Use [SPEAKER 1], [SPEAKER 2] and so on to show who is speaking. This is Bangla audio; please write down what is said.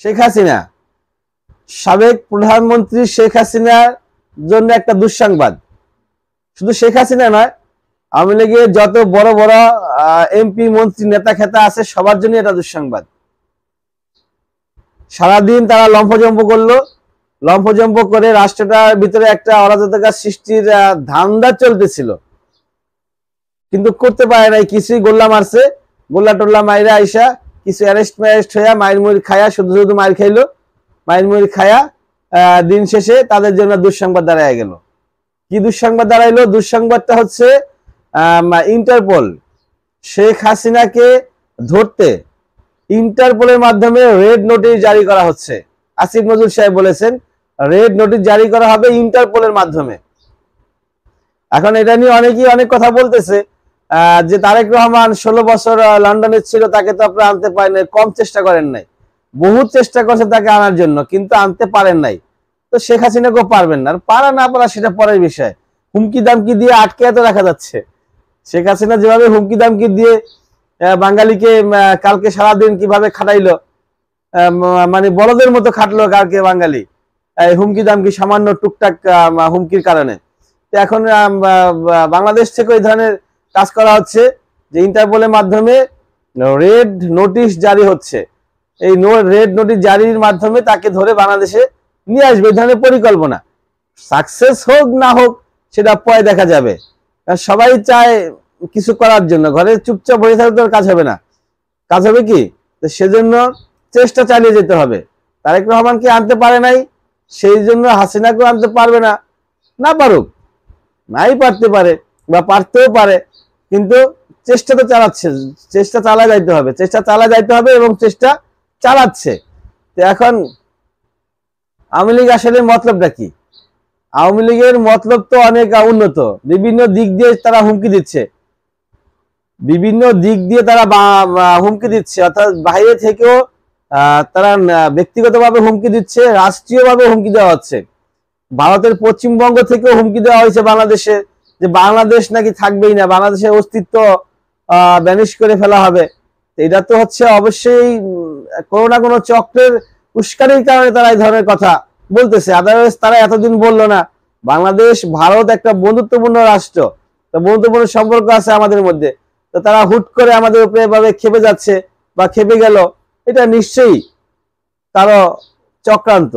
[SPEAKER 1] শেখ হাসিনা, সাবেক প্রধানমন্ত্রী শেখ হাসিনার জন্য একটা দুঃসংবাদ। শুধু শেখ হাসিনা নয়, আওয়ামী লীগের যত বড় বড় এমপি মন্ত্রী নেতা খেতা আছে সবার জন্য এটা দুঃসংবাদ। সারাদিন তারা লম্ফজম্প করলো, লম্ফজম্প করে রাষ্ট্রটার ভিতরে একটা অরাজকতা সৃষ্টির ধান্দা চলতেছিল, কিন্তু করতে পারে নাই। কিছুই গোল্লা মারছে, গোল্লা টোল্লা মাইরা আইসা কিছু অ্যারেস্ট হইয়া মায়ের মুড়ি খায়া শুধু শুধু মায়ের খাইলো, মায়ের মুড়ি খায়া দিন শেষে তাদের জন্য দুঃসংবাদ দাঁড়ায় গেল। কি দুঃসংবাদ দাঁড়াইলো? দুঃসংবাদটা হচ্ছে ইন্টারপোল শেখ হাসিনাকে ধরতে ইন্টারপোলের মাধ্যমে রেড নোটিশ জারি করা হচ্ছে। আসিফ নজরুল সাহেব বলেছেন রেড নোটিশ জারি করা হবে ইন্টারপোলের মাধ্যমে। এখন এটা নিয়ে অনেকেই অনেক কথা বলতেছে যে তারেক রহমান 16 বছর লন্ডনে ছিল, তাকে তো আপনারা আনতে পারেন নাই, কম চেষ্টা করেন নাই, বহুত চেষ্টা করছে তাকে আনার জন্য, কিন্তু আনতে পারেন নাই। তো শেখ হাসিনাকেও পারবেন না, আর পারা না পারা সেটা পরের বিষয়। হুমকি দামকি দিয়ে আটকে এত রাখা যাচ্ছে। শেখ হাসিনা যেভাবে হুমকি দামকি দিয়ে বাঙালিকে কালকে সারাদিন কিভাবে খাটাইলো, মানে বলদের মতো খাটলো কালকে বাঙালি হুমকি দামকি সামান্য টুকটাক হুমকির কারণে। তো এখন বাংলাদেশ থেকে ওই ধরনের কাজ করা হচ্ছে যে ইন্টারপোলের মাধ্যমে রেড নোটিশ জারি হচ্ছে। এই রেড নোটিশ জারির মাধ্যমে তাকে ধরে বাংলাদেশে নিয়ে আসবে, এই ধরনের পরিকল্পনা। সাকসেস হোক না হোক সেটা পরে দেখা যাবে। সবাই চায় কিছু করার জন্য, ঘরে চুপচাপ হয়ে থাকলে কাজ হবে না। কাজ হবে কি? তো সেজন্য চেষ্টা চালিয়ে যেতে হবে। তারেক রহমানকে আনতে পারে নাই, সেই জন্য হাসিনাকেও আনতে পারবে না। না পারুক, নাই পারতে পারে বা পারতেও পারে, কিন্তু চেষ্টা তো চালাচ্ছে, চেষ্টা চালা যাইতে হবে, চেষ্টা চালা যাইতে হবে এবং চেষ্টা চালাচ্ছে। তো এখন আওয়ামী লীগ আসলে মতলবটা কি? আওয়ামী লীগের মতলব তো অনেক উন্নত, বিভিন্ন দিক দিয়ে তারা হুমকি দিচ্ছে, বিভিন্ন দিক দিয়ে তারা হুমকি দিচ্ছে, অর্থাৎ বাইরে থেকেও তারা ব্যক্তিগতভাবে হুমকি দিচ্ছে, রাষ্ট্রীয়ভাবে হুমকি দেওয়া হচ্ছে। ভারতের পশ্চিমবঙ্গ থেকেও হুমকি দেওয়া হয়েছে বাংলাদেশে, যে বাংলাদেশ নাকি থাকবেই না, বাংলাদেশের অস্তিত্ব ব্যানিশ করে ফেলা হবে। এটা তো হচ্ছে অবশ্যই কোনো না কোনো চক্রের উস্কানির কারণে তারা এই ধরনের কথা বলতেছে। আদারওয়াইজ তারা এতদিন বললো না। বাংলাদেশ ভারত একটা বন্ধুত্বপূর্ণ রাষ্ট্র, তো বন্ধুত্বপূর্ণ সম্পর্ক আছে আমাদের মধ্যে। তো তারা হুট করে আমাদের উপরে এভাবে খেপে যাচ্ছে বা খেপে গেল, এটা নিশ্চয়ই কারো চক্রান্ত।